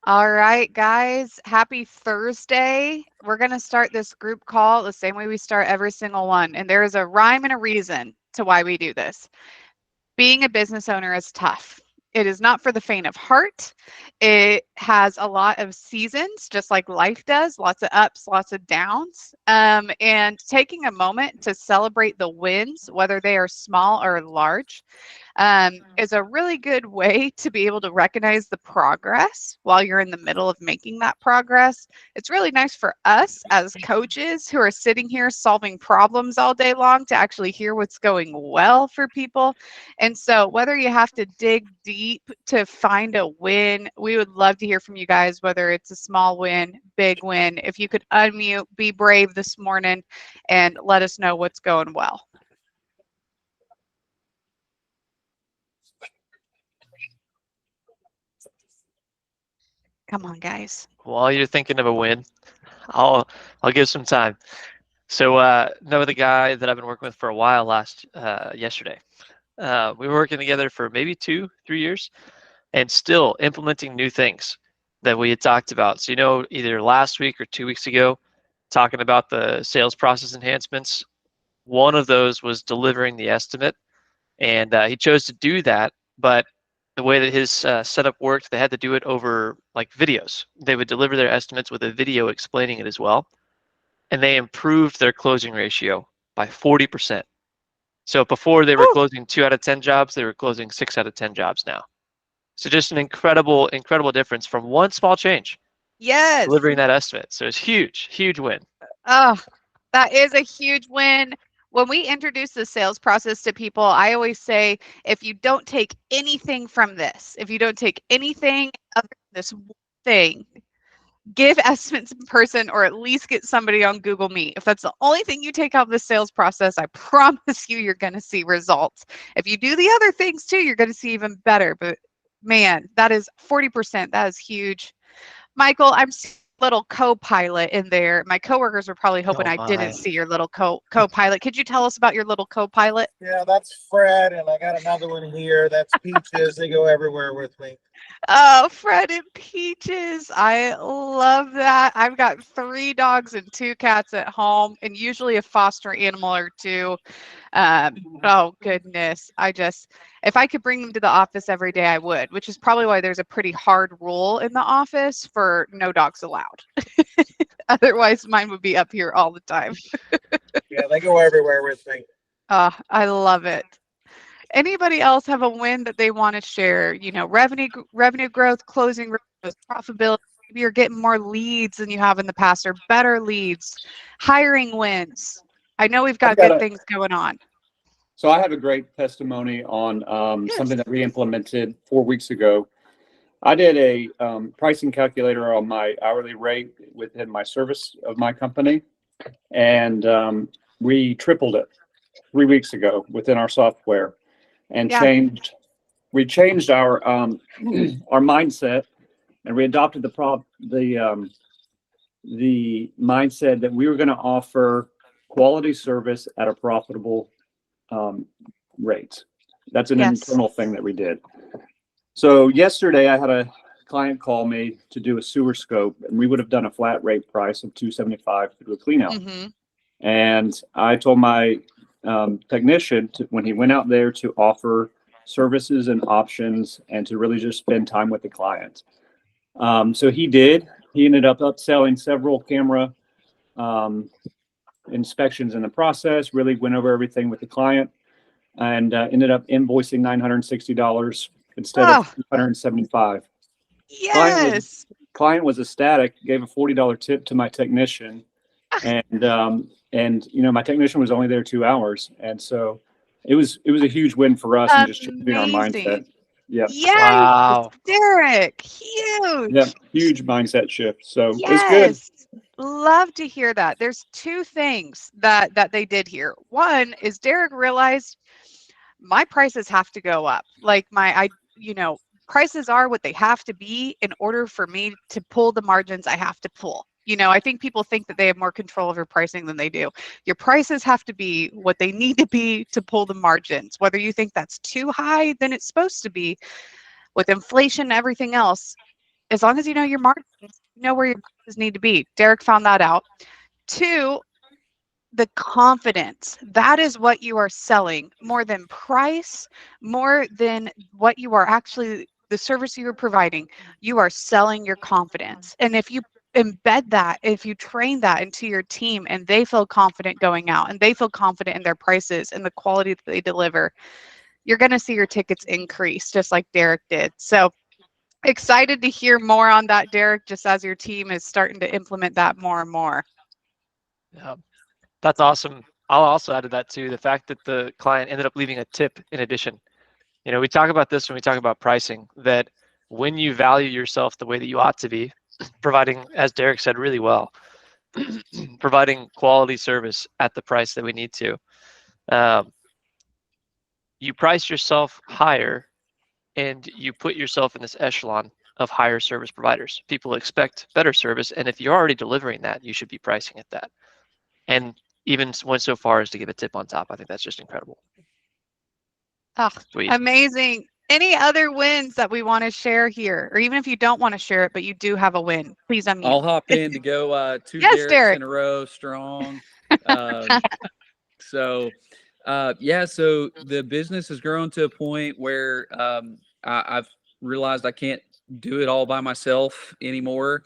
All right, guys, happy Thursday. We're going to start this group call the same way we start every single one. And there is a rhyme and a reason to why we do this. Being a business owner is tough. It is not for the faint of heart. It has a lot of seasons, just like life does, lots of ups, lots of downs. And taking a moment to celebrate the wins, whether they are small or large, is a really good way to be able to recognize the progress while you're in the middle of making that progress. It's really nice for us as coaches who are sitting here solving problems all day long to actually hear what's going well for people. And so, whether you have to dig deep to find a win, we would love to hear from you guys, whether it's a small win, big win. If you could unmute, be brave this morning, and let us know what's going well. Come on, guys. While you're thinking of a win, I'll give some time. So know the guy that I've been working with for a while yesterday. We were working together for maybe 2-3 years and still implementing new things that we had talked about. So, either last week or 2 weeks ago, talking about the sales process enhancements. One of those was delivering the estimate, and he chose to do that, but the way that his setup worked, they had to do it over like videos. They would deliver their estimates with a video explaining it as well, and they improved their closing ratio by 40%. So before they were closing 2 out of 10 jobs, they were closing 6 out of 10 jobs now. So just an incredible difference from one small change. Yes. Delivering that estimate. So it's huge win. Oh, that is a huge win. When we introduce the sales process to people, I always say, if you don't take anything from this, if you don't take anything other than this one thing, give estimates in person or at least get somebody on Google Meet. If that's the only thing you take out of the sales process, I promise you're going to see results. If you do the other things too, you're going to see even better. But man, that is 40%. That is huge. Michael, I'm little co-pilot in there. My coworkers were probably hoping I didn't see your little co-pilot. Could you tell us about your little co-pilot? Yeah, that's Fred, and I got another one here. That's Peaches. They go everywhere with me. Oh, Fred and Peaches. I love that. I've got 3 dogs and 2 cats at home, and usually a foster animal or 2. Oh, goodness. If I could bring them to the office every day, I would, which is probably why there's a pretty hard rule in the office for no dogs allowed. Otherwise, mine would be up here all the time. Yeah, they go everywhere with me. I love it. Anybody else have a win that they want to share? Revenue growth, closing growth, profitability. Maybe you're getting more leads than you have in the past, or better leads, hiring wins. I know we've got good things going on. So I have a great testimony on something that we implemented 4 weeks ago. I did a pricing calculator on my hourly rate within my service of my company, and we tripled it 3 weeks ago within our software, and we changed our mindset, and we adopted the mindset that we were going to offer quality service at a profitable rate. That's an internal thing that we did. So yesterday I had a client call me to do a sewer scope, and we would have done a flat rate price of $275 to do a clean out. Mm-hmm. And I told my technician when he went out there to offer services and options and to really just spend time with the client. So he did. He ended up upselling several camera inspections in the process, really went over everything with the client, and ended up invoicing $960 instead of $275. Yes. Client was ecstatic, gave a $40 tip to my technician, and my technician was only there 2 hours, and so it was a huge win for us and just changing our mindset. Yeah. Yes, Wow. Derek, huge. Yeah, huge mindset shift. So yes. It's good. Love to hear that. There's 2 things that they did here. One is Derek realized my prices have to go up. Like prices are what they have to be in order for me to pull the margins I have to pull. I think people think that they have more control over pricing than they do. Your prices have to be what they need to be to pull the margins. Whether you think that's too high than it's supposed to be, with inflation and everything else, as long as you know your margins, you know where your margins need to be. Derek found that out. 2, the confidence. That is what you are selling more than price, more than what you are actually, the service you are providing. You are selling your confidence. And if you embed that, if you train that into your team and they feel confident going out and they feel confident in their prices and the quality that they deliver, you're going to see your tickets increase just like Derek did. So excited to hear more on that, Derek, just as your team is starting to implement that more and more. Yeah, that's awesome. I'll also add to that too, the fact that the client ended up leaving a tip in addition. You know, we talk about this when we talk about pricing, that when you value yourself the way that you ought to be, providing, as Derek said really well, providing quality service at the price that we need to, you price yourself higher and you put yourself in this echelon of higher service providers. People expect better service, and if you're already delivering that, you should be pricing at that. And even went so far as to give a tip on top. I think that's just incredible. Oh, Sweet. amazing. Any other wins that we want to share here? Or even if you don't want to share it, but you do have a win, please unmute. I'll hop in to go 2 Yes, Derek's Derek. in a row strong. So the business has grown to a point where I've realized I can't do it all by myself anymore.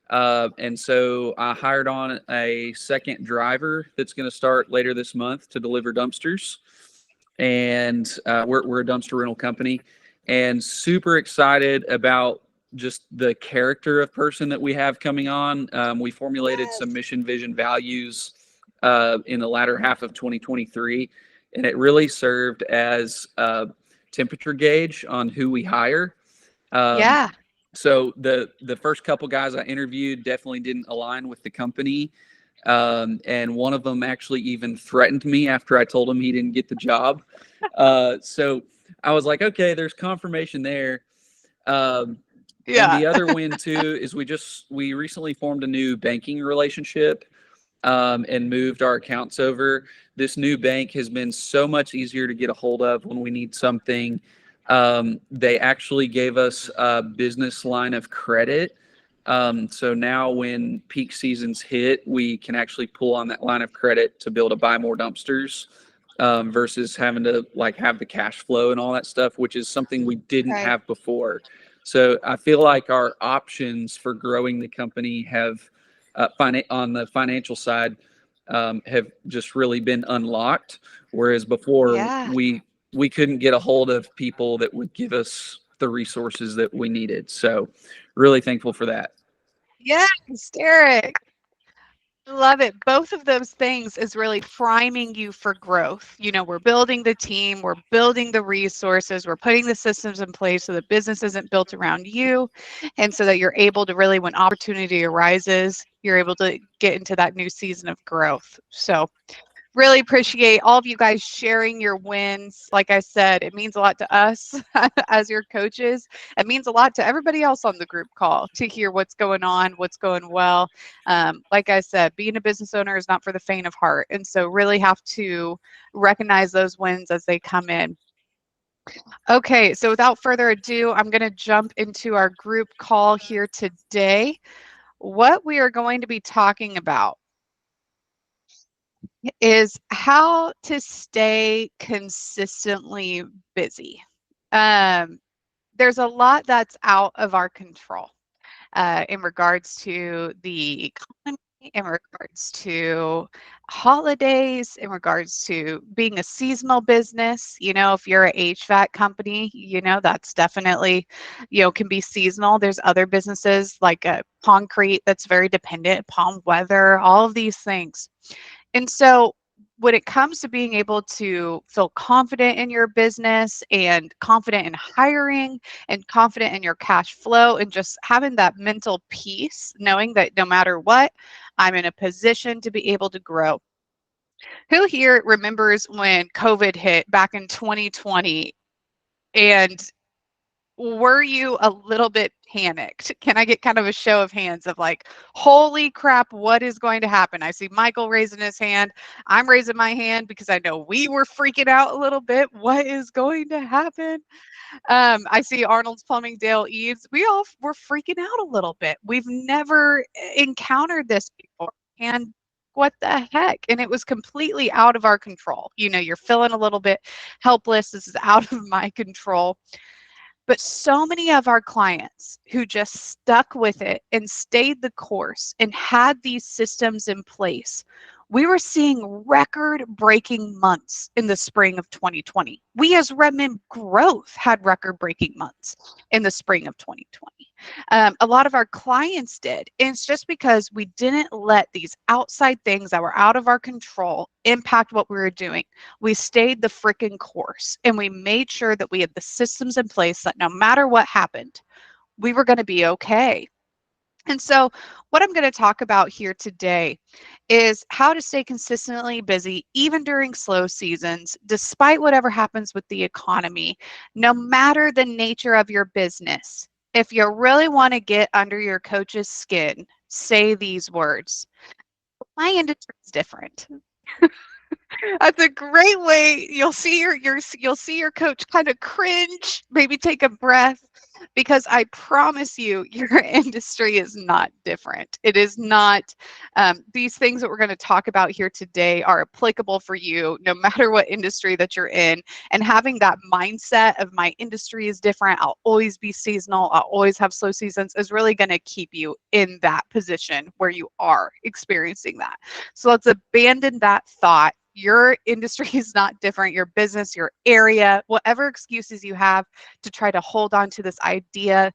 And so I hired on a second driver that's going to start later this month to deliver dumpsters. And we're a dumpster rental company, and super excited about just the character of person that we have coming on. We formulated some mission, vision, values in the latter half of 2023, and it really served as a temperature gauge on who we hire. Yeah. So the first couple guys I interviewed definitely didn't align with the company. And one of them actually even threatened me after I told him he didn't get the job. So I was like, okay, there's confirmation there. And the other win too is we recently formed a new banking relationship and moved our accounts over. This new bank has been so much easier to get a hold of when we need something. They actually gave us a business line of credit. So now when peak seasons hit, we can actually pull on that line of credit to be able to buy more dumpsters versus having to have the cash flow and all that stuff, which is something we didn't have before. So I feel like our options for growing the company have on the financial side have just really been unlocked. Whereas before we couldn't get a hold of people that would give us the resources that we needed. So really thankful for that. Yes, Derek. I love it. Both of those things is really priming you for growth. You know, we're building the team, we're building the resources, we're putting the systems in place so the business isn't built around you. And so that you're able to really, when opportunity arises, you're able to get into that new season of growth. So really appreciate all of you guys sharing your wins. Like I said, it means a lot to us as your coaches. It means a lot to everybody else on the group call to hear what's going on, what's going well. Like I said, being a business owner is not for the faint of heart. And so really have to recognize those wins as they come in. Okay, so without further ado, I'm going to jump into our group call here today. What we are going to be talking about is how to stay consistently busy. There's a lot that's out of our control in regards to the economy, in regards to holidays, in regards to being a seasonal business. You know, if you're an HVAC company, you know, that's definitely, you know, can be seasonal. There's other businesses like concrete that's very dependent upon weather, all of these things. And so when it comes to being able to feel confident in your business and confident in hiring and confident in your cash flow and just having that mental peace, knowing that no matter what, I'm in a position to be able to grow. Who here remembers when COVID hit back in 2020 and were you a little bit panicked? Can I get kind of a show of hands of like, holy crap, what is going to happen? I see Michael raising his hand. I'm raising my hand because I know we were freaking out a little bit. What is going to happen? I see Arnold's Plumbing, Dale Eves. We all were freaking out a little bit. We've never encountered this before. And what the heck? And it was completely out of our control. You know, you're feeling a little bit helpless. This is out of my control. But so many of our clients who just stuck with it and stayed the course and had these systems in place, we were seeing record-breaking months in the spring of 2020. We as Redmond Growth had record-breaking months in the spring of 2020. A lot of our clients did. And it's just because we didn't let these outside things that were out of our control impact what we were doing. We stayed the freaking course and we made sure that we had the systems in place that no matter what happened, we were going to be okay. And so what I'm going to talk about here today is how to stay consistently busy even during slow seasons, despite whatever happens with the economy, no matter the nature of your business. If you really want to get under your coach's skin, say these words. My industry is different. That's a great way. You'll see your coach kind of cringe, maybe take a breath, because I promise you, your industry is not different. It is not. These things that we're going to talk about here today are applicable for you, no matter what industry that you're in. And having that mindset of my industry is different, I'll always be seasonal, I'll always have slow seasons, is really going to keep you in that position where you are experiencing that. So let's abandon that thought. Your industry is not different, your business, your area, whatever excuses you have to try to hold on to this idea,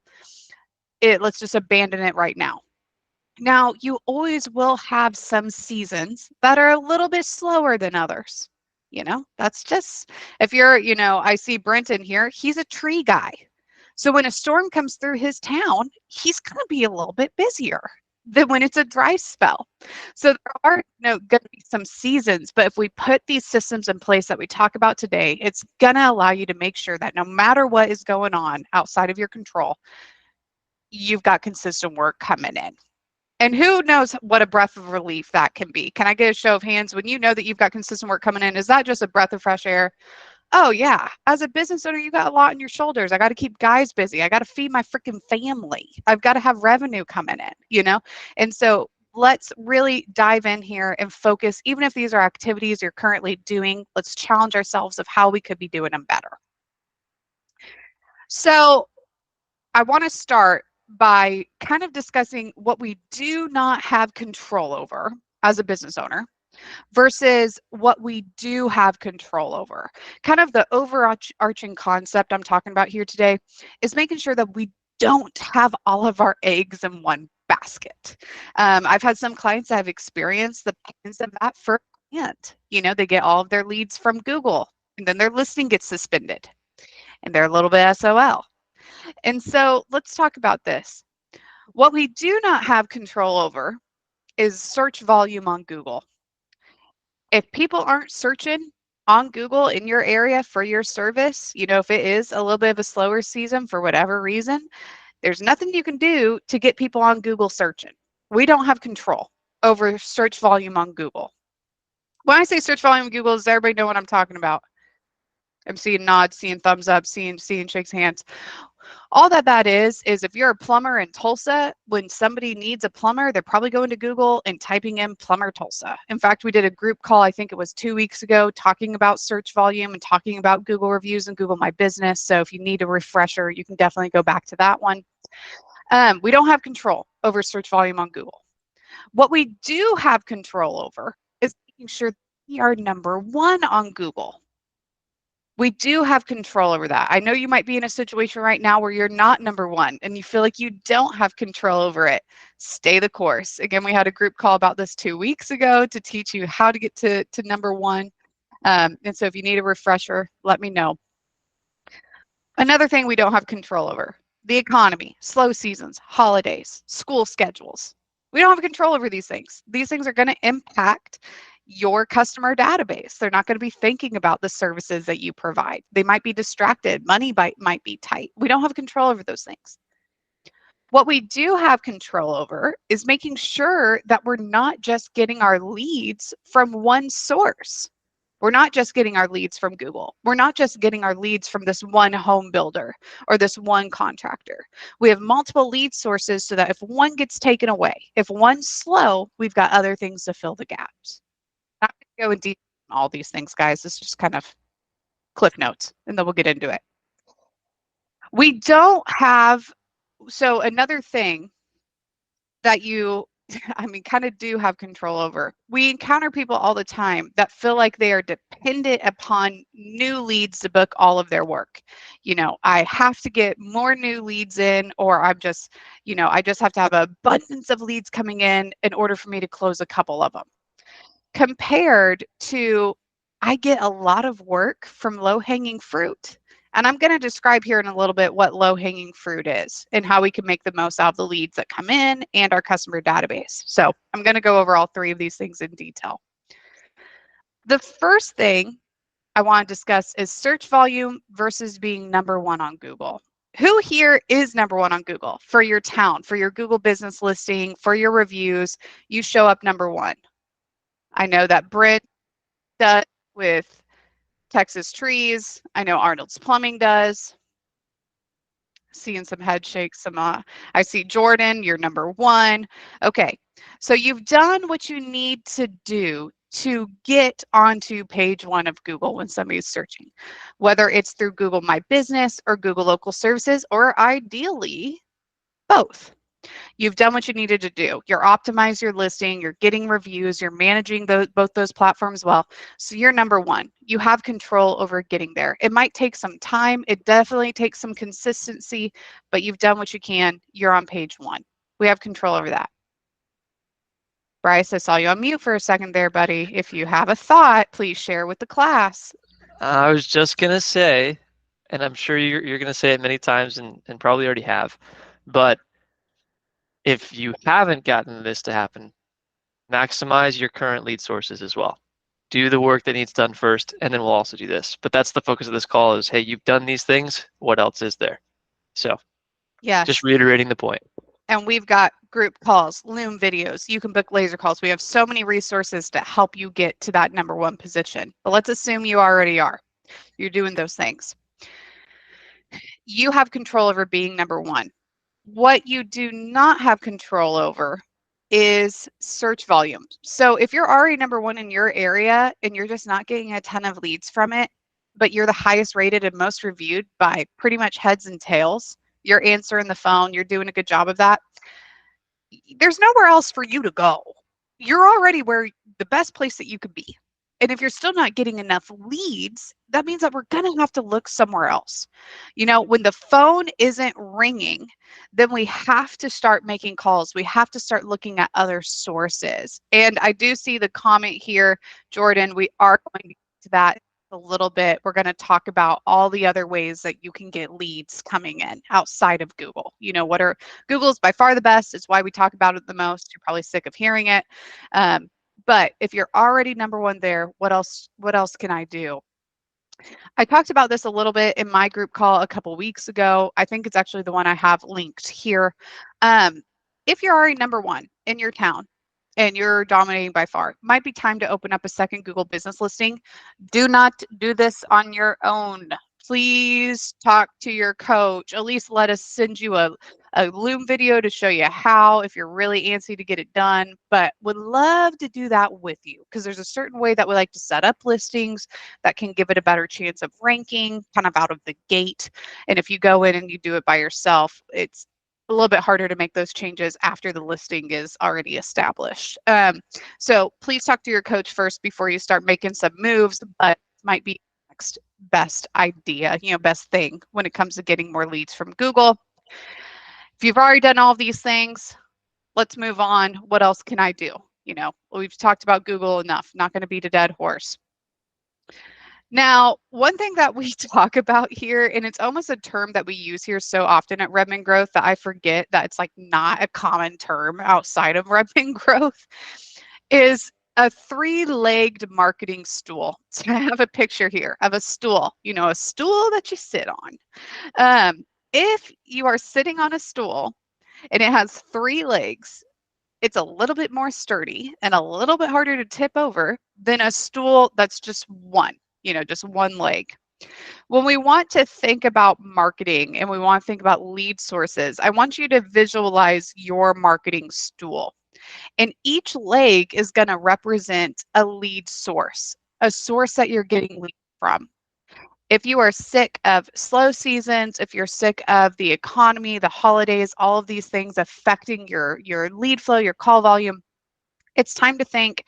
let's just abandon it right now. Now, you always will have some seasons that are a little bit slower than others. You know, that's just, if you're, I see Brenton here, he's a tree guy. So when a storm comes through his town, he's going to be a little bit busier than when it's a dry spell. So there are going to be some seasons, but if we put these systems in place that we talk about today, it's going to allow you to make sure that no matter what is going on outside of your control, you've got consistent work coming in. And who knows what a breath of relief that can be? Can I get a show of hands when you know that you've got consistent work coming in? Is that just a breath of fresh air? Oh yeah, as a business owner, you got a lot on your shoulders. I got to keep guys busy. I got to feed my freaking family. I've got to have revenue coming in, And so let's really dive in here and focus, even if these are activities you're currently doing, let's challenge ourselves of how we could be doing them better. So I want to start by kind of discussing what we do not have control over as a business owner versus what we do have control over. Kind of the overarching concept I'm talking about here today is making sure that we don't have all of our eggs in one basket. I've had some clients that have experienced the pains of that firsthand. They get all of their leads from Google and then their listing gets suspended and they're a little bit SOL. And so let's talk about this. What we do not have control over is search volume on Google. If people aren't searching on Google in your area for your service, if it is a little bit of a slower season for whatever reason, there's nothing you can do to get people on Google searching. We don't have control over search volume on Google. When I say search volume on Google, does everybody know what I'm talking about? I'm seeing nods, seeing thumbs up, seeing shakes hands. All that is if you're a plumber in Tulsa, when somebody needs a plumber, they're probably going to Google and typing in plumber Tulsa. In fact, we did a group call, I think it was 2 weeks ago, talking about search volume and talking about Google reviews and Google My Business. So if you need a refresher, you can definitely go back to that one. We don't have control over search volume on Google. What we do have control over is making sure we are number one on Google. We do have control over that. I know you might be in a situation right now where you're not number one and you feel like you don't have control over it. Stay the course. Again, we had a group call about this 2 weeks ago to teach you how to get to number one. And so if you need a refresher, let me know. Another thing we don't have control over, the economy, slow seasons, holidays, school schedules. We don't have control over these things. These things are going to impact your customer database. They're not going to be thinking about the services that you provide. They might be distracted. Money might be tight. We don't have control over those things. What we do have control over is making sure that we're not just getting our leads from one source. We're not just getting our leads from Google. We're not just getting our leads from this one home builder or this one contractor. We have multiple lead sources so that if one gets taken away, if one's slow, we've got other things to fill the gaps. I'm not going to go in detail on all these things, guys. This is just kind of cliff notes, and then we'll get into it. We don't have, so another thing that you, I mean, kind of do have control over. We encounter people all the time that feel like they are dependent upon new leads to book all of their work. You know, I have to get more new leads in, or I'm just, you know, I just have to have an abundance of leads coming in order for me to close a couple of them. Compared to, I get a lot of work from low-hanging fruit. And I'm going to describe here in a little bit what low-hanging fruit is and how we can make the most out of the leads that come in and our customer database. So I'm going to go over all three of these things in detail. The first thing I want to discuss is search volume versus being number one on Google. Who here is number one on Google for your town, for your Google business listing, for your reviews? You show up number one. I know that Britt does with Texas Trees. I know Arnold's Plumbing does. Seeing some head shakes. I see Jordan, you're number one. Okay, so you've done what you need to do to get onto page one of Google when somebody's searching, whether it's through Google My Business or Google Local Services, or ideally both. You've done what you needed to do. You're optimized your listing, you're getting reviews, you're managing both those platforms well. So you're number one. You have control over getting there. It might take some time. It definitely takes some consistency, but you've done what you can. You're on page one. We have control over that. Bryce, I saw you on mute for a second there, buddy. If you have a thought, please share with the class. I was just going to say, and I'm sure you're going to say it many times and probably already have, but if you haven't gotten this to happen, maximize your current lead sources as well. Do the work that needs done first, and then we'll also do this. But that's the focus of this call is, hey, you've done these things. What else is there? So yes, just reiterating the point. And we've got group calls, Loom videos. You can book laser calls. We have so many resources to help you get to that number one position. But let's assume you already are. You're doing those things. You have control over being number one. What you do not have control over is search volume. So if you're already number one in your area and you're just not getting a ton of leads from it, but you're the highest rated and most reviewed by pretty much heads and tails, you're answering the phone, you're doing a good job of that, there's nowhere else for you to go. You're already where the best place that you could be. And if you're still not getting enough leads, that means that we're going to have to look somewhere else. You know, when the phone isn't ringing, then we have to start making calls. We have to start looking at other sources. And I do see the comment here, Jordan, we are going to get to that a little bit. We're going to talk about all the other ways that you can get leads coming in outside of Google. You know, Google's by far the best. It's why we talk about it the most. You're probably sick of hearing it. But if you're already number one there, what else can I do? I talked about this a little bit in my group call a couple weeks ago. I think it's actually the one I have linked here. If you're already number one in your town and you're dominating by far, might be time to open up a second Google business listing. Do not do this on your own. Please talk to your coach. At least let us send you a Loom video to show you how, if you're really antsy to get it done, but would love to do that with you because there's a certain way that we like to set up listings that can give it a better chance of ranking kind of out of the gate. And if you go in and you do it by yourself, it's a little bit harder to make those changes after the listing is already established. So please talk to your coach first before you start making some moves, but it might be next best idea, best thing when it comes to getting more leads from Google. If you've already done all of these things, let's move on. What else can I do? We've talked about Google enough, not going to beat a dead horse. Now, one thing that we talk about here, and it's almost a term that we use here so often at Redmond Growth that I forget that it's like not a common term outside of Redmond Growth, is a three-legged marketing stool. So I have a picture here of a stool, a stool that you sit on. If you are sitting on a stool and it has three legs, it's a little bit more sturdy and a little bit harder to tip over than a stool that's just one, just one leg. When we want to think about marketing and we want to think about lead sources, I want you to visualize your marketing stool. And each leg is going to represent a lead source, a source that you're getting leads from. If you are sick of slow seasons, if you're sick of the economy, the holidays, all of these things affecting your lead flow, your call volume, it's time to think,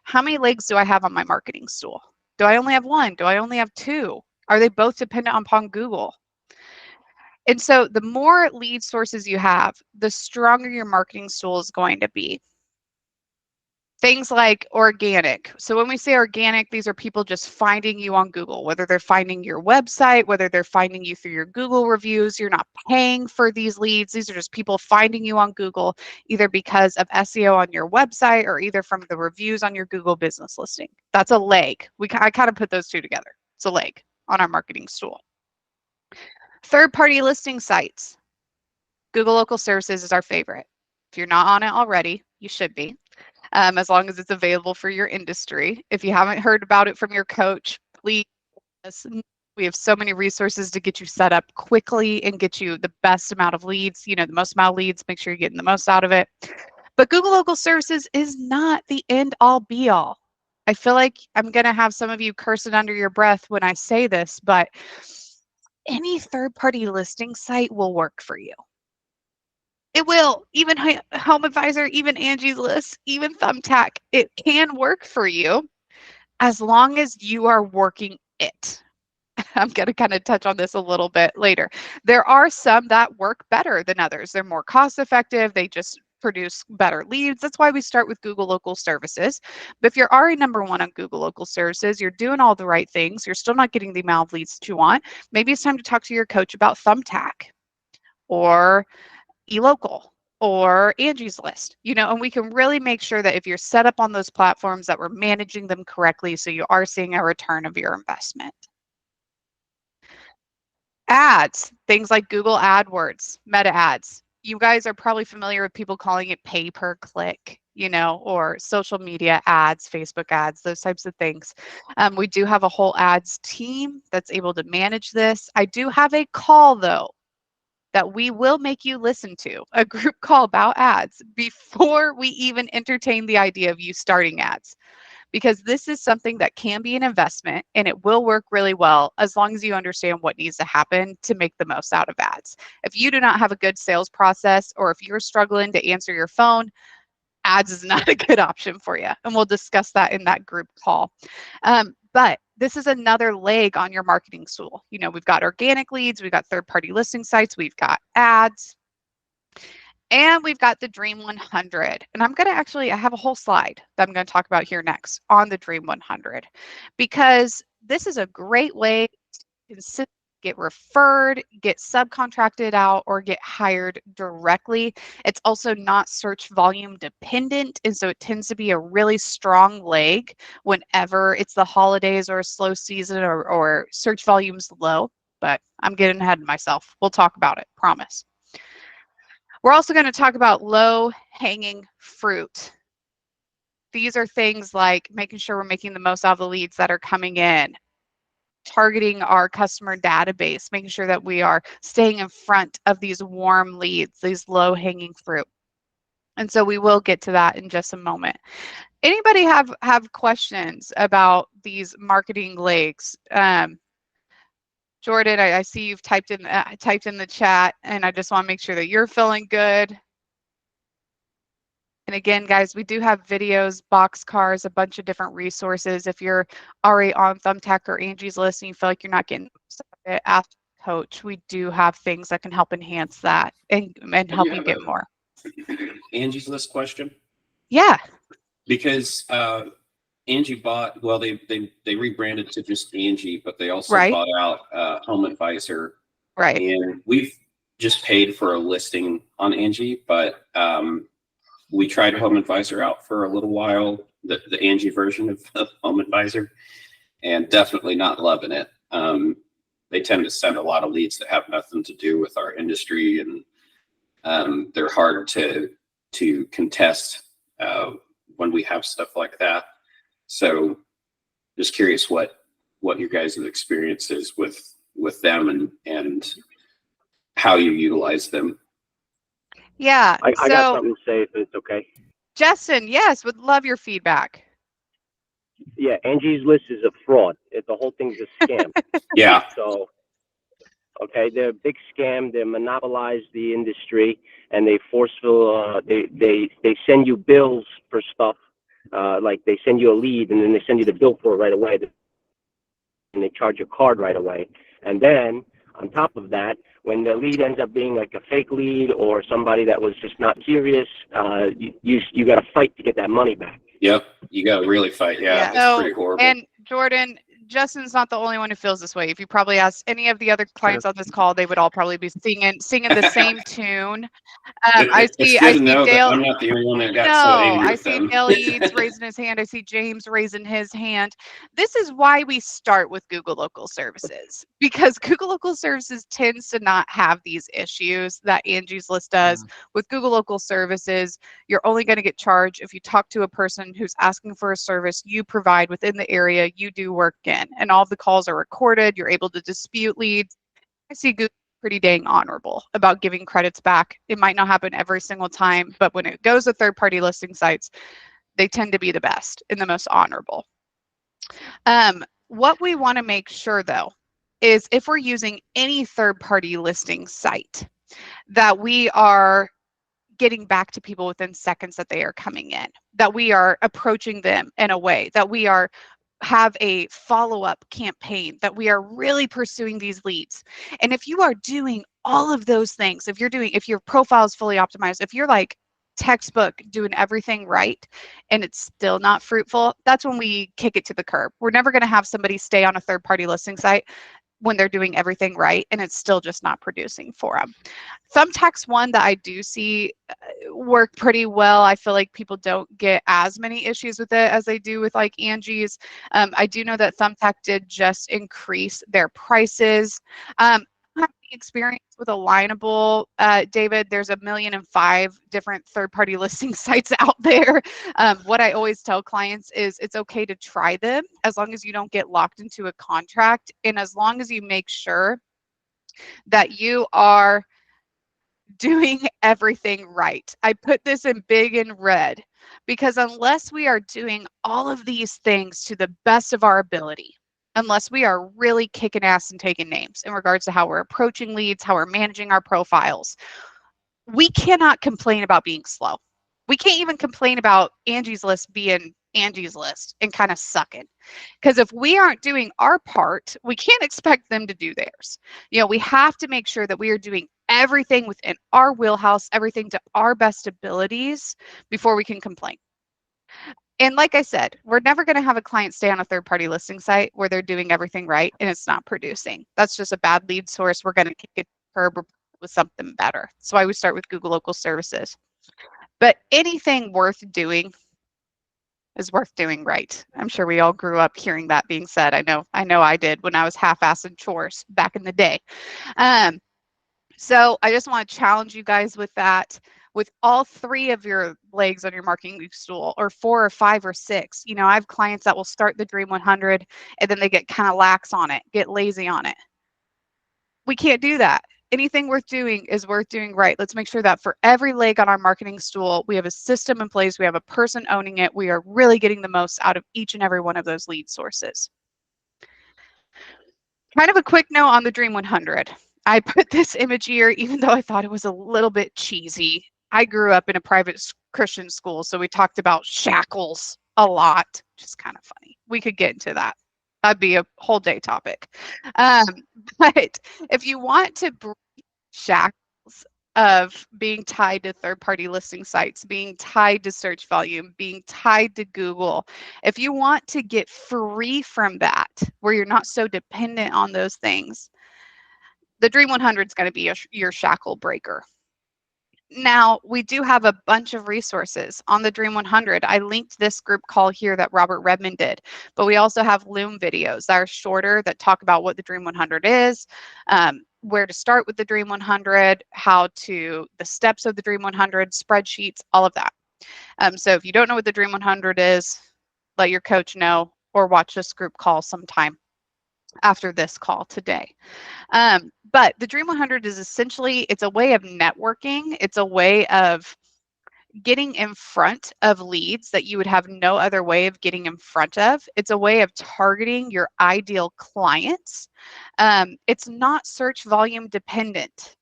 how many legs do I have on my marketing stool? Do I only have one? Do I only have two? Are they both dependent upon Google? And so the more lead sources you have, the stronger your marketing stool is going to be. Things like organic. So when we say organic, these are people just finding you on Google, whether they're finding your website, whether they're finding you through your Google reviews. You're not paying for these leads. These are just people finding you on Google, either because of SEO on your website or either from the reviews on your Google business listing. That's a leg. I kind of put those two together. It's a leg on our marketing stool. Third-party listing sites. Google Local Services is our favorite. If you're not on it already, you should be. As long as it's available for your industry. If you haven't heard about it from your coach, please listen. We have so many resources to get you set up quickly and get you the best amount of leads, the most amount of leads, make sure you're getting the most out of it. But Google Local Services is not the end all be all. I feel like I'm going to have some of you cursing under your breath when I say this, but any third-party listing site will work for you. It will. Even Home Advisor, even Angie's List, even Thumbtack, it can work for you as long as you are working it. I'm going to kind of touch on this a little bit later. There are some that work better than others. They're more cost effective. They just produce better leads. That's why we start with Google Local Services. But if you're already number one on Google Local Services, you're doing all the right things, you're still not getting the amount of leads that you want, maybe it's time to talk to your coach about Thumbtack or eLocal or Angie's List, and we can really make sure that if you're set up on those platforms that we're managing them correctly so you are seeing a return of your investment. Ads, things like Google AdWords, Meta ads. You guys are probably familiar with people calling it pay per click, or social media ads, Facebook ads, those types of things. We do have a whole ads team that's able to manage this. I do have a call though that we will make you listen to, a group call about ads before we even entertain the idea of you starting ads. Because this is something that can be an investment and it will work really well as long as you understand what needs to happen to make the most out of ads. If you do not have a good sales process or if you're struggling to answer your phone, ads is not a good option for you. And we'll discuss that in that group call. But this is another leg on your marketing stool. We've got organic leads, we've got third-party listing sites, we've got ads, and we've got the Dream 100. And I have a whole slide that I'm going to talk about here next on the Dream 100, because this is a great way to get referred, get subcontracted out, or get hired directly. It's also not search volume dependent, and so it tends to be a really strong leg whenever it's the holidays or a slow season or search volume's low. But I'm getting ahead of myself. We'll talk about it, promise. We're also going to talk about low-hanging fruit. These are things like making sure we're making the most out of the leads that are coming in, targeting our customer database, making sure that we are staying in front of these warm leads, these low-hanging fruit. And so we will get to that in just a moment. Anybody have questions about these marketing legs? Jordan, I see you've typed in the chat, and I just want to make sure that you're feeling good. And again, guys, we do have videos, boxcars, a bunch of different resources. If you're already on Thumbtack or Angie's List and you feel like you're not getting it, ask the coach. We do have things that can help enhance that and help you get more. Angie's List question? Yeah. Because Angie bought, well, they rebranded to just Angie, but they also Right. bought out Home Advisor. Right. And we've just paid for a listing on Angie, but we tried Home Advisor out for a little while. the Angie version of Home Advisor, and definitely not loving it. They tend to send a lot of leads that have nothing to do with our industry, and they're hard to contest when we have stuff like that. So just curious what your guys' experience is with them and how you utilize them. Yeah. I got So, something to say if it's okay. Justin, yes, would love your feedback. Yeah, Angie's List is a fraud. The whole thing's a scam. Yeah. So, okay, they're a big scam. They monopolize the industry, and they forceful. They send you bills for stuff. Like they send you a lead, and then they send you the bill for it right away, and they charge your card right away. And then on top of that, when the lead ends up being like a fake lead or somebody that was just not serious, you got to fight to get that money back. Yep. You got to really fight. Yeah. It's pretty horrible. And Jordan, Justin's not the only one who feels this way. If you probably asked any of the other clients on this call, they would all probably be singing the same tune. I see Dale. That I'm not the only one that got so angry I with see them. Dale Eads raising his hand. I see James raising his hand. This is why we start with Google Local Services, because Google Local Services tends to not have these issues that Angie's List does. With Google Local Services, you're only going to get charged if you talk to a person who's asking for a service you provide within the area you do work in, and all of the calls are recorded. You're able to dispute leads. I see Google pretty dang honorable about giving credits back. It might not happen every single time, but when it goes to third-party listing sites, they tend to be the best and the most honorable. What we want to make sure, though, is if we're using any third-party listing site, that we are getting back to people within seconds that they are coming in, that we are approaching them in a way, that we have a follow-up campaign, that we are really pursuing these leads. And if you are doing all of those things, if your profile is fully optimized, if you're like textbook doing everything right and it's still not fruitful, that's when we kick it to the curb. We're never going to have somebody stay on a third-party listing site when they're doing everything right and it's still just not producing for them. Thumbtack's one that I do see work pretty well. I feel like people don't get as many issues with it as they do with like Angie's. I do know that Thumbtack did just increase their prices. I don't have any experience with Alignable, David. There's 1,000,005 different third-party listing sites out there. What I always tell clients is it's okay to try them as long as you don't get locked into a contract, and as long as you make sure that you are doing everything right. I put this in big and red because unless we are doing all of these things to the best of our ability, unless we are really kicking ass and taking names in regards to how we're approaching leads, how we're managing our profiles, we cannot complain about being slow. We can't even complain about Angie's List being Angie's List and kind of sucking. Because if we aren't doing our part, we can't expect them to do theirs. We have to make sure that we are doing everything within our wheelhouse, everything to our best abilities before we can complain. And like I said, we're never going to have a client stay on a third-party listing site where they're doing everything right and it's not producing. That's just a bad lead source. We're going to kick it to the curb with something better. That's why we start with Google Local Services. But anything worth doing is worth doing right. I'm sure we all grew up hearing that being said. I know I did when I was half-assing chores back in the day. So I just want to challenge you guys with that. With all 3 of your legs on your marketing stool, or 4 or 5 or 6, I have clients that will start the Dream 100 and then they get kind of lax on it, get lazy on it. We can't do that. Anything worth doing is worth doing right. Let's make sure that for every leg on our marketing stool, we have a system in place, we have a person owning it, we are really getting the most out of each and every one of those lead sources. Kind of a quick note on the Dream 100. I put this image here, even though I thought it was a little bit cheesy. I grew up in a private Christian school, so we talked about shackles a lot, which is kind of funny. We could get into that. That'd be a whole day topic. But if you want to break shackles of being tied to third-party listing sites, being tied to search volume, being tied to Google, if you want to get free from that, where you're not so dependent on those things, the Dream 100 is going to be your shackle breaker. Now, we do have a bunch of resources on the Dream 100. I linked this group call here that Robert Redmond did, but we also have Loom videos that are shorter that talk about what the Dream 100 is, where to start with the Dream 100, the steps of the Dream 100, spreadsheets, all of that. So if you don't know what the Dream 100 is, let your coach know or watch this group call sometime after this call today. But the Dream 100 is essentially, it's a way of networking. It's a way of getting in front of leads that you would have no other way of getting in front of. It's a way of targeting your ideal clients. It's not search volume dependent.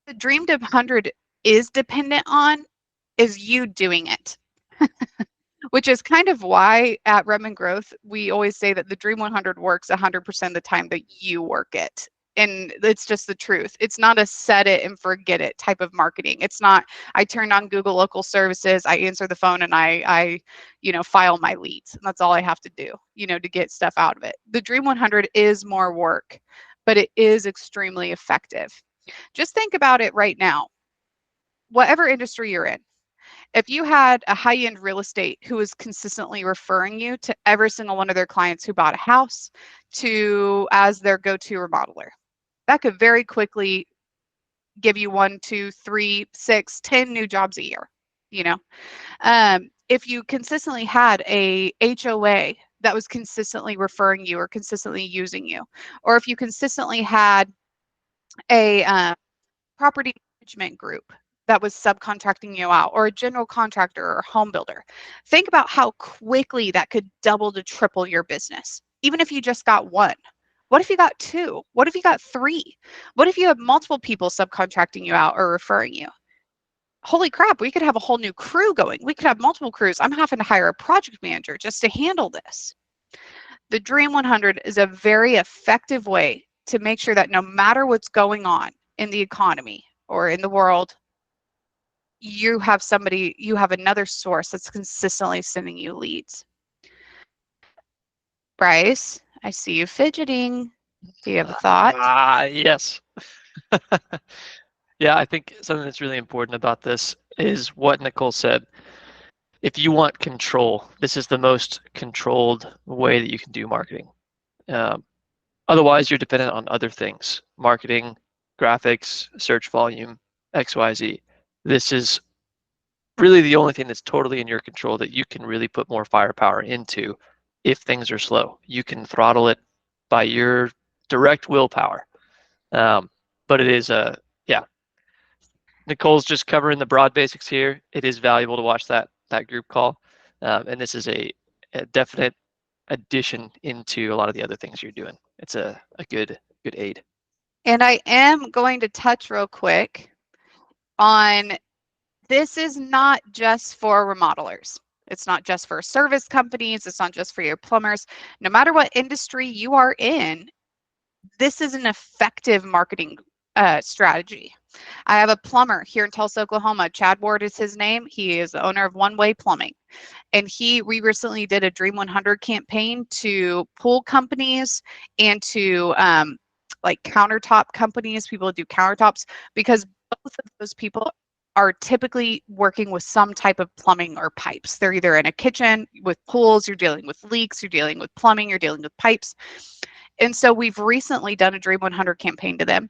The Dream 100 is dependent on is you doing it. Which is kind of why at Redmond Growth, we always say that the Dream 100 works 100% of the time that you work it. And it's just the truth. It's not a set it and forget it type of marketing. It's not, I turned on Google local services, I answer the phone and I file my leads. And that's all I have to do, to get stuff out of it. The Dream 100 is more work, but it is extremely effective. Just think about it right now. Whatever industry you're in, if you had a high-end real estate who is consistently referring you to every single one of their clients who bought a house as their go-to remodeler, that could very quickly give you 1, 2, 3, 6, 10 new jobs a year. If you consistently had a HOA that was consistently referring you or consistently using you, or if you consistently had a property management group that was subcontracting you out, or a general contractor or home builder. Think about how quickly that could double to triple your business, even if you just got one. What if you got two? What if you got three? What if you have multiple people subcontracting you out or referring you? Holy crap, we could have a whole new crew going. We could have multiple crews. I'm having to hire a project manager just to handle this. The Dream 100 is a very effective way to make sure that no matter what's going on in the economy or in the world, you have another source that's consistently sending you leads. Bryce, I see you fidgeting. Do you have a thought? Yes. Yeah, I think something that's really important about this is what Nicole said. If you want control, this is the most controlled way that you can do marketing. Otherwise, you're dependent on other things: marketing, graphics, search volume, XYZ. This is really the only thing that's totally in your control that you can really put more firepower into if things are slow. You can throttle it by your direct willpower. But it is Nicole's just covering the broad basics here. It is valuable to watch that group call. And this is a definite addition into a lot of the other things you're doing. It's a good aid. And I am going to touch real quick on, this is not just for remodelers. It's not just for service companies. It's not just for your plumbers. No matter what industry you are in, this is an effective marketing strategy. I have a plumber here in Tulsa, Oklahoma. Chad Ward is his name. He is the owner of One Way Plumbing. And we recently did a Dream 100 campaign to pool companies and to like countertop companies, people who do countertops, because both of those people are typically working with some type of plumbing or pipes. They're either in a kitchen with pools, you're dealing with leaks, you're dealing with plumbing, you're dealing with pipes. And so we've recently done a Dream 100 campaign to them.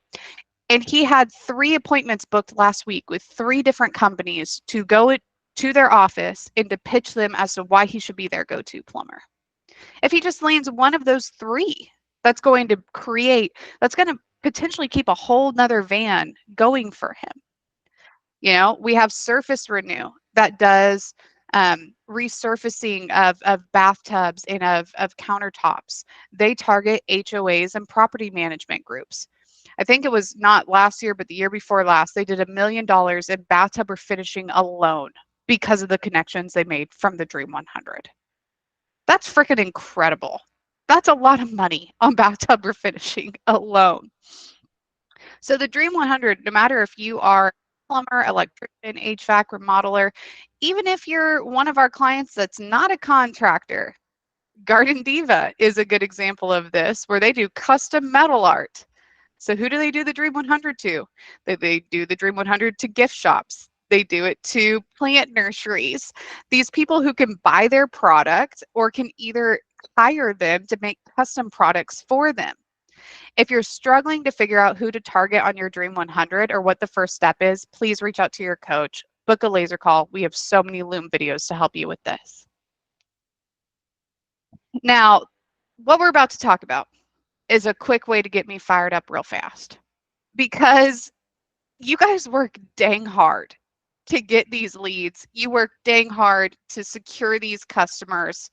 And he had 3 appointments booked last week with 3 different companies to go to their office and to pitch them as to why he should be their go-to plumber. If he just lands one of those 3, that's going to potentially keep a whole nother van going for him. We have Surface Renew that does resurfacing of bathtubs and of countertops. They target HOAs and property management groups. I think it was not last year, but the year before last, they did $1 million in bathtub refinishing alone because of the connections they made from the Dream 100. That's freaking incredible. That's a lot of money on bathtub refinishing alone. So the Dream 100, no matter if you are a plumber, electrician, HVAC, remodeler, even if you're one of our clients that's not a contractor, Garden Diva is a good example of this, where they do custom metal art. So who do they do the Dream 100 to? They do the Dream 100 to gift shops. They do it to plant nurseries. These people who can buy their product or can either hire them to make custom products for them. If you're struggling to figure out who to target on your Dream 100 or what the first step is, please reach out to your coach. Book a laser call. We have so many Loom videos to help you with this. Now, what we're about to talk about is a quick way to get me fired up real fast, because you guys work dang hard to get these leads. You work dang hard to secure these customers.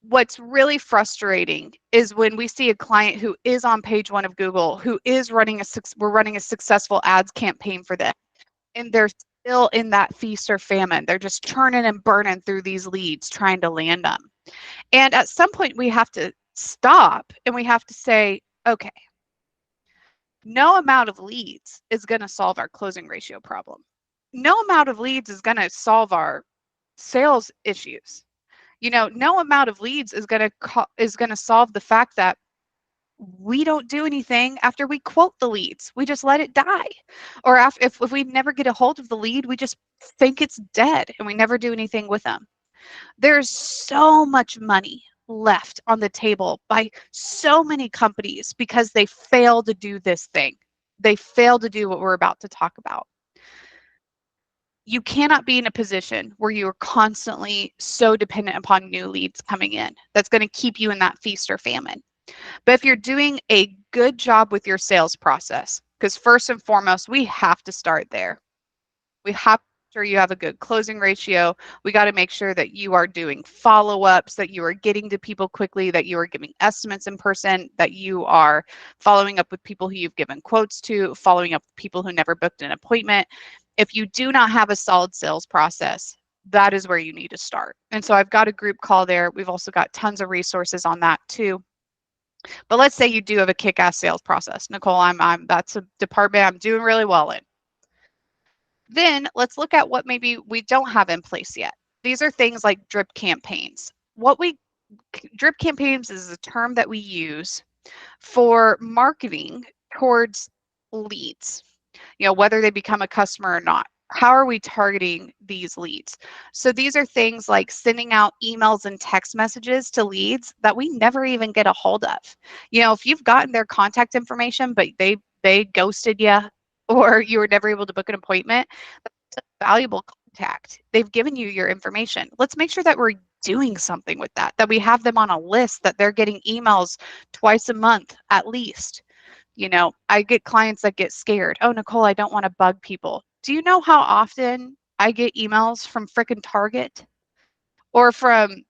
What's really frustrating is when we see a client who is on page 1 of Google, who is running we're running a successful ads campaign for them, and they're still in that feast or famine. They're just churning and burning through these leads trying to land them. And at some point we have to stop and we have to say, okay, no amount of leads is going to solve our closing ratio problem. No amount of leads is going to solve our sales issues. No amount of leads is going to solve the fact that we don't do anything after we quote the leads. We just let it die. Or if we never get a hold of the lead, we just think it's dead and we never do anything with them. There's so much money left on the table by so many companies because they fail to do this thing. They fail to do what we're about to talk about. You cannot be in a position where you are constantly so dependent upon new leads coming in. That's going to keep you in that feast or famine. But if you're doing a good job with your sales process, because first and foremost, we have to start there. We have to make sure you have a good closing ratio. We got to make sure that you are doing follow-ups, that you are getting to people quickly, that you are giving estimates in person, that you are following up with people who you've given quotes to, following up with people who never booked an appointment. If you do not have a solid sales process, that is where you need to start. And so I've got a group call there. We've also got tons of resources on that too. But let's say you do have a kick-ass sales process. Nicole, that's a department I'm doing really well in. Then let's look at what maybe we don't have in place yet. These are things like drip campaigns. Drip campaigns is a term that we use for marketing towards leads, whether they become a customer or not. How are we targeting these leads? So these are things like sending out emails and text messages to leads that we never even get a hold of. If you've gotten their contact information, but they ghosted you, or you were never able to book an appointment, that's a valuable contact. They've given you your information. Let's make sure that we're doing something with that we have them on a list, that they're getting emails twice a month at least. I get clients that get scared. Oh, Nicole, I don't want to bug people. Do you know how often I get emails from frickin' Target or from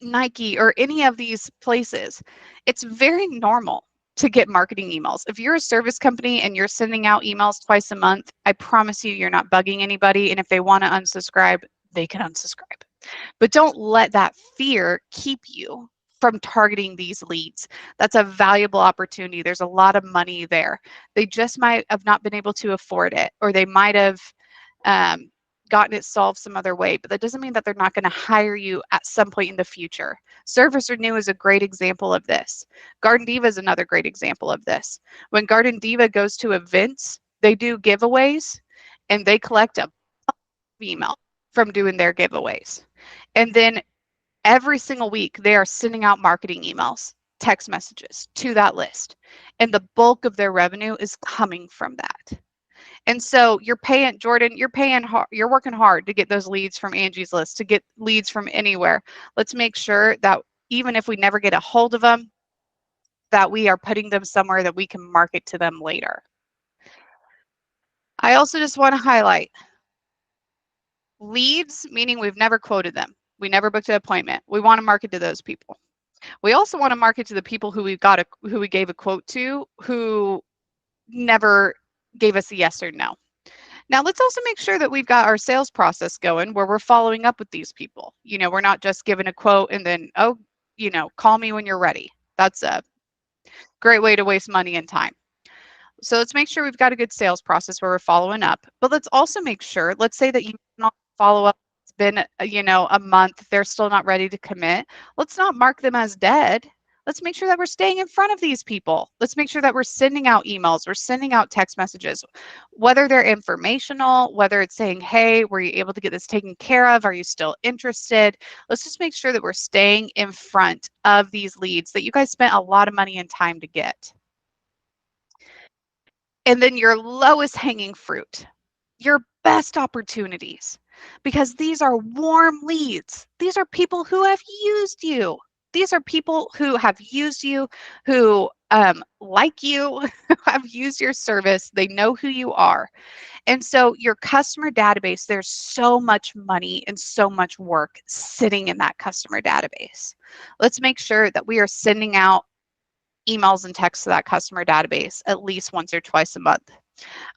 Nike or any of these places? It's very normal to get marketing emails. If you're a service company and you're sending out emails twice a month, I promise you're not bugging anybody. And if they want to unsubscribe, they can unsubscribe. But don't let that fear keep you from targeting these leads. That's a valuable opportunity. There's a lot of money there. They just might have not been able to afford it, or they might have gotten it solved some other way, but that doesn't mean that they're not going to hire you at some point in the future. Service Renew is a great example of this. Garden Diva is another great example of this. When Garden Diva goes to events, they do giveaways, and they collect a email from doing their giveaways. And then every single week, they are sending out marketing emails, text messages to that list. And the bulk of their revenue is coming from that. And so you're paying, Jordan, you're working hard to get those leads from Angie's List, to get leads from anywhere. Let's make sure that even if we never get a hold of them, that we are putting them somewhere that we can market to them later. I also just want to highlight leads, meaning we've never quoted them. We never booked an appointment. We want to market to those people. We also want to market to the people who we gave a quote to, who never gave us a yes or no. Now, let's also make sure that we've got our sales process going where we're following up with these people. We're not just giving a quote and then, call me when you're ready. That's a great way to waste money and time. So let's make sure we've got a good sales process where we're following up. But let's also make sure, let's say that you don't follow up. It's been, a month. They're still not ready to commit. Let's not mark them as dead. Let's make sure that we're staying in front of these people. Let's make sure that we're sending out emails, we're sending out text messages, whether they're informational, whether it's saying, hey, were you able to get this taken care of? Are you still interested? Let's just make sure that we're staying in front of these leads that you guys spent a lot of money and time to get. And then your lowest hanging fruit, your best opportunities, because these are warm leads. These are people who have used you. These are people who have used you, who like you, who have used your service. They know who you are. And so your customer database, there's so much money and so much work sitting in that customer database. Let's make sure that we are sending out emails and texts to that customer database at least once or twice a month.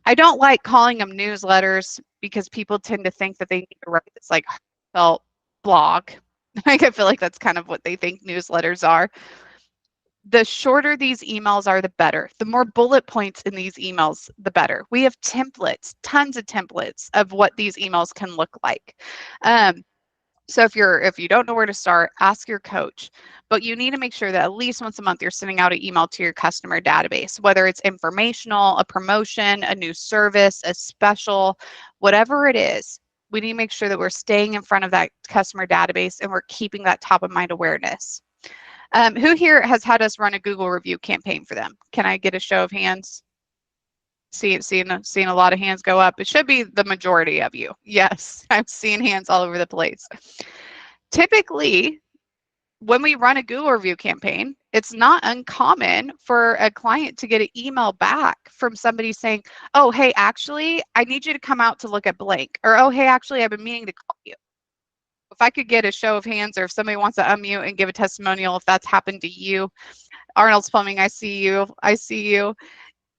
I don't like calling them newsletters because people tend to think that they need to write this like heartfelt blog. I feel like that's kind of what they think newsletters are. The shorter these emails are, the better. The more bullet points in these emails, the better. We have templates, tons of templates of what these emails can look like. So if you don't know where to start, ask your coach. But you need to make sure that at least once a month you're sending out an email to your customer database, whether it's informational, a promotion, a new service, a special, whatever it is. We need to make sure that we're staying in front of that customer database and we're keeping that top of mind awareness. Who here has had us run a Google review campaign for them? Can I get a show of hands? Seeing a lot of hands go up. It should be the majority of you. Yes, I'm seeing hands all over the place. Typically, when we run a Google review campaign, it's not uncommon for a client to get an email back from somebody saying, oh, hey, actually, I need you to come out to look at blank. Or, oh, hey, actually, I've been meaning to call you. If I could get a show of hands, or if somebody wants to unmute and give a testimonial, if that's happened to you. Arnold's Plumbing, I see you. I see you.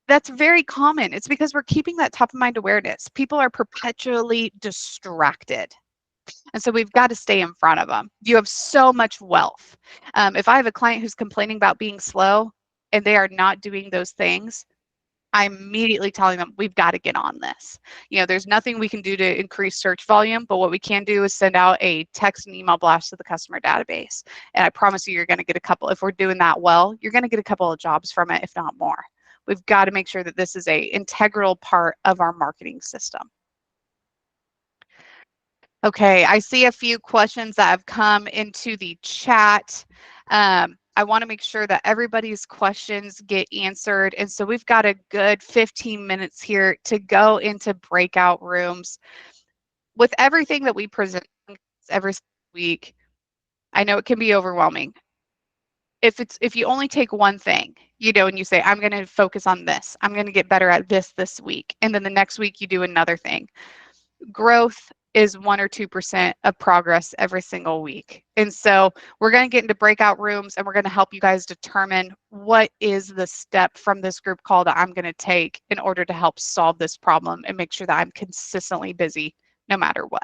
That's very common. It's because we're keeping that top of mind awareness. People are perpetually distracted. And so we've got to stay in front of them. You have so much wealth. If I have a client who's complaining about being slow and they are not doing those things, I'm immediately telling them we've got to get on this. You know, there's nothing we can do to increase search volume, but what we can do is send out a text and email blast to the customer database. And I promise you, you're going to get a couple. If we're doing that well, you're going to get a couple of jobs from it, if not more. We've got to make sure that this is an integral part of our marketing system. Okay, I see a few questions that have come into the chat. I want to make sure that everybody's questions get answered. And so we've got a good 15 minutes here to go into breakout rooms. With everything that we present every week, I know it can be overwhelming. If you only take one thing, you know, and you say, I'm going to focus on this, I'm going to get better at this week, and then the next week you do another thing. Growth is 1 or 2% of progress every single week. And so we're going to get into breakout rooms and we're going to help you guys determine what is the step from this group call that I'm going to take in order to help solve this problem and make sure that I'm consistently busy no matter what.